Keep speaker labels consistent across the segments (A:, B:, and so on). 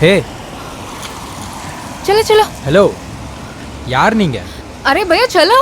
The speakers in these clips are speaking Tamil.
A: हे
B: चलो चलो।
A: हेलो यार நீங்க?
B: अरे भैया चलो।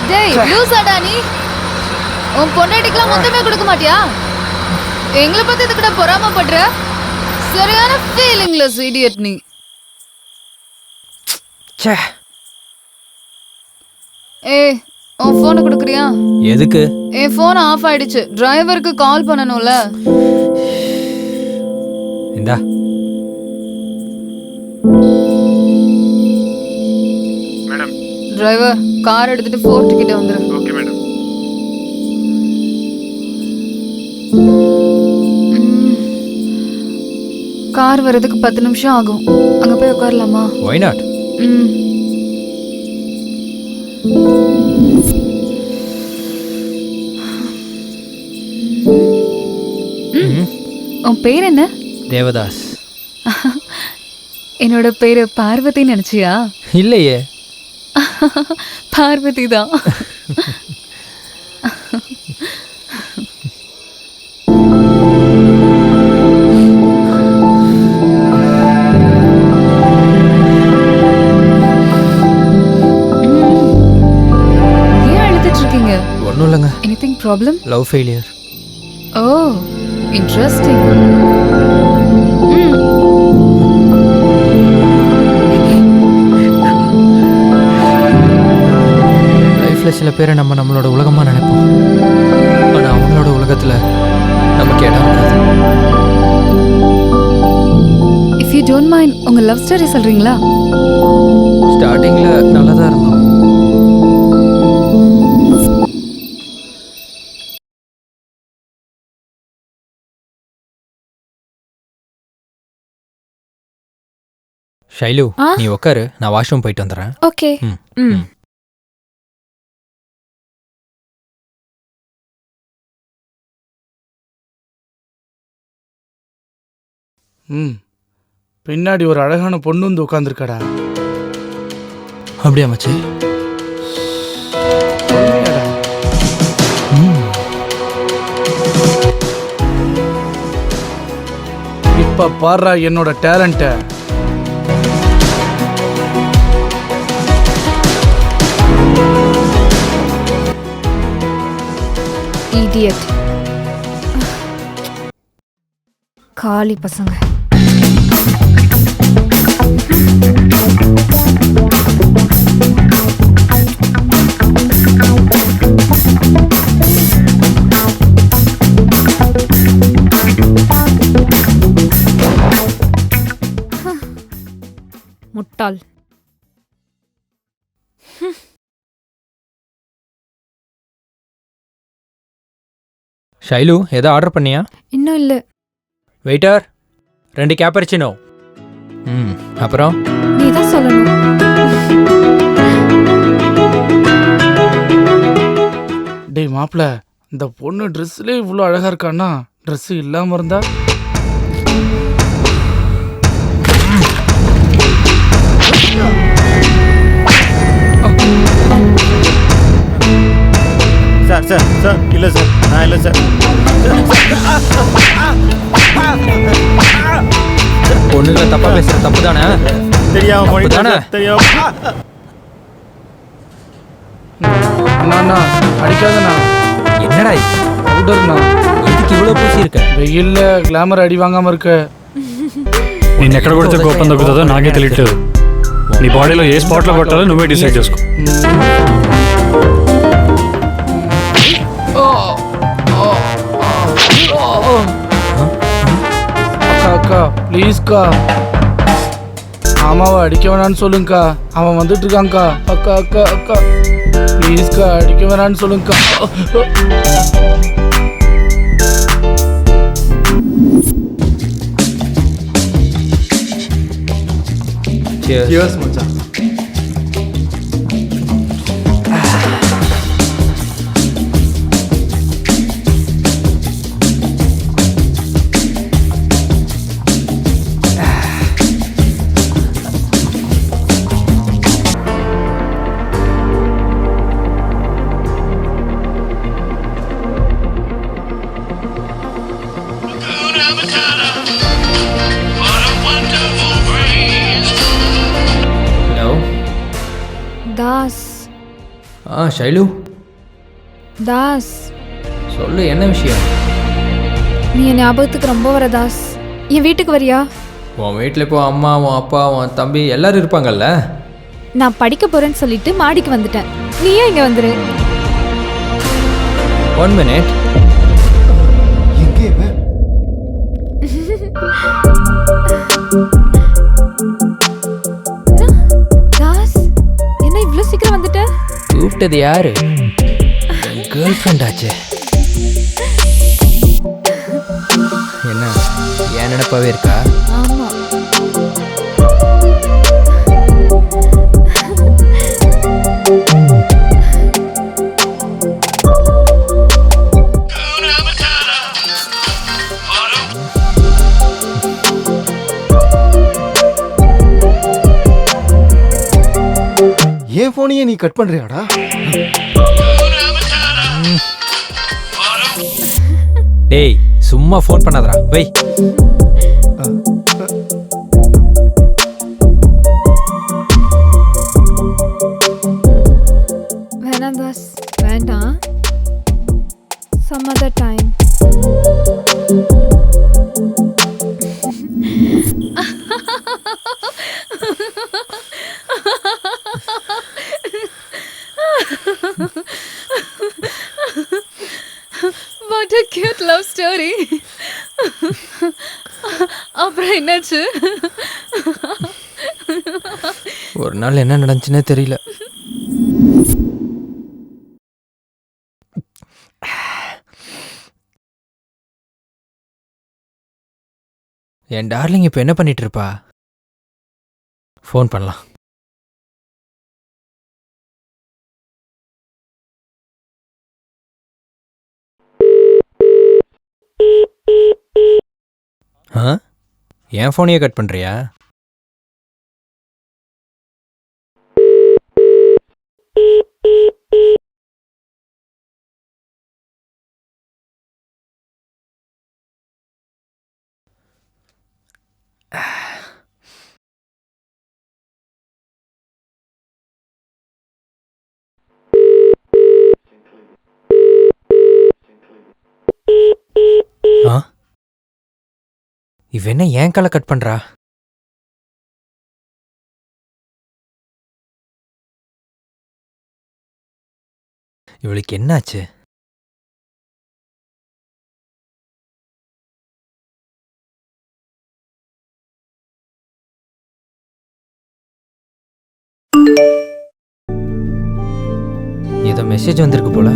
B: டேய் லூசாடா நீ. உன் பொண்டாட்டிக்குலாம் மொத்தமே கொடுக்க மாட்டியா? எங்களை பத்தி இதுக்கிட்ட பொறாமப்படுற? சரியான ஃபீலிங்லெஸ் இடியட் நீ.
A: ச்சே.
B: ஏய் உன் ஃபோனை கொடுக்குறியா?
A: எதுக்கு?
B: என் ஃபோன் ஆஃப் ஆயிடுச்சு. டிரைவருக்கு கால் பண்ணணும்ல.
A: இந்தா.
C: மேடம்.
B: டிரைவர் கார் எடுத்துட்டு ஃபோர்ட் கிட்ட வந்துரு.
C: Okay madam.
B: கார் வரதுக்கு 10 நிமிஷம் ஆகும். அங்க போய் உட்காரலாமா?
A: Why not?
B: உன் பேர் என்ன?
A: தேவதாஸ்.
B: என்னோட பேரு பார்வதி நினைச்சியா?
A: இல்லையே.
B: பார்வதி தான். ஏன் அழுதுட்டு இருக்கீங்க?
A: ஒன்றும் இல்லைங்க.
B: Anything problem?
A: Love failure.
B: ஓ இன்ட்ரெஸ்டிங்.
A: லைஃப்பில் சில பேரை நம்ம நம்மளோட உலகமாக நினைப்போம். ஆனால் அவங்களோட உலகத்தில் நமக்கு இடம் இருக்காது.
B: இஃப் யூ டோன்ட் மைண்ட் உங்க லவ் ஸ்டோரி சொல்றீங்களா?
A: ஸ்டார்டிங்கில் நல்லா தான் இருந்தோம். ஷைலு நீ உட்காரு, நான் வாஷ்ரூம் போயிட்டு வந்துடுறேன்.
B: ஓகே.
D: பின்னாடி ஒரு அழகான பொண்ணு வந்து உட்காந்துருக்கடா.
A: அப்படியா மச்சி?
D: இப்ப பாரு என்னோட டேலண்ட.
B: இடியட். காலி பசங்க. முட்டாள்.
A: ஷைலு ஏதோ ஆர்டர் பண்ணியா?
B: இன்னும் இல்லை.
A: வெயிட்டர் 2 கேப்பரிச்சினோ. அப்புறம்
B: நீ தான் சொல்லணும்.
D: டேய் மாப்பிள்ள, இந்த பொண்ணு ட்ரெஸ்லேயே இவ்வளோ அழகா இருக்கான்னா ட்ரெஸ் இல்லாம இருந்தா
C: சார் சார் சார் இல்லை சார் நான் இல்லை சார்.
A: பொண்ணுங்களை தப்பா பேசுற தப்பு தானே?
C: தெரியாம பண்ணிட்டேன்
A: தானே?
C: சார், தெரியாம.
D: அண்ணா அடிக்காதண்ணா.
A: என்னடா இது?
D: பவுடர்ண்ணா.
A: எதுக்கு இவ்வளவு பூசி இருக்க?
D: వెయ్యిల్ల గ్లామర్ అడి వాంగామ ఇరుక.
E: నేను ఎక్కడ కొడితే కోపం తగ్గుతుందో నాకే తెలియట్లేదు. నీ బాడీలో ఏ స్పాట్లో కొట్టాలో నువ్వే డిసైడ్ చేసుకో.
D: அக்கா அக்கா ப்ளீஸ்க்கா. ஆமாவா அடிக்க வேணான்னு சொல்லுங்கக்கா. அவன் வந்துட்டு இருக்காங்க்கா. அக்கா அக்கா அக்கா ப்ளீஸ்க்கா அடிக்க வேணான்னு சொல்லுங்கக்கா.
A: Cheers.
C: மச்சான்.
A: ஹலோ.
B: தாஸ்
A: ஷைலு,
B: தாஸ்,
A: சொல்லு என்ன விஷயம்?
B: நீ என் ஞாபகத்துக்கு ரொம்ப வர தாஸ். என் வீட்டுக்கு வரியா?
A: உன் வீட்டில் இப்போ அம்மா, உன் அப்பா, உன் தம்பி எல்லாரும் இருப்பாங்கல்ல?
B: நான் படிக்க போறேன்னு சொல்லிட்டு மாடிக்கு வந்துட்டேன். நீயே இங்க வந்துரு.
A: 1 minute.
C: எங்கே இவன்?
B: தாஸ், என்ன இவ்ளோ சீக்கிரம் வந்துட்ட?
A: கூப்பிட்டது யாரு? கேர்ள் ஃப்ரெண்ட் ஆச்சே. என்ன ஏன் நினைப்பாவே இருக்கா?
B: ஆமா.
C: என் போனையே நீ கட் பண்றியாடா?
A: டேய் சும்மா ஃபோன் பண்ணாதடா, வை.
B: வேணாம் தாஸ், வேண்டாம். Some other time. What a cute love story. அப்புறம் என்னாச்சு?
A: ஒரு நாள் என்ன நடந்துச்சுன்னே தெரியல. என் டார்லிங் இப்போ என்ன பண்ணிட்டு இருப்பா? ஃபோன் பண்ணலாம். என் ஃபோனையே கட் பண்ணுறியா? இவ என்ன ஏன் காலை கட் பண்றா? இவளுக்கு என்னாச்சு? ஏதோ மெசேஜ் வந்திருக்கு போல.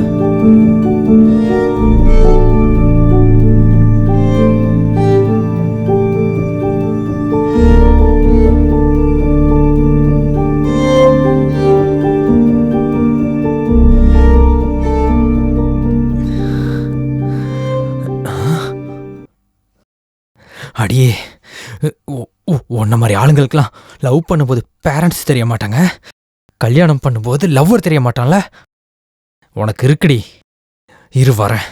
A: அடியே, உன்ன மாதிரி ஆளுங்களுக்கெல்லாம் லவ் பண்ணும்போது பேரண்ட்ஸ் தெரிய மாட்டாங்க, கல்யாணம் பண்ணும்போது லவ்வர் தெரிய மாட்டான்ல. உனக்கு இருக்குடி, இரு வரேன்.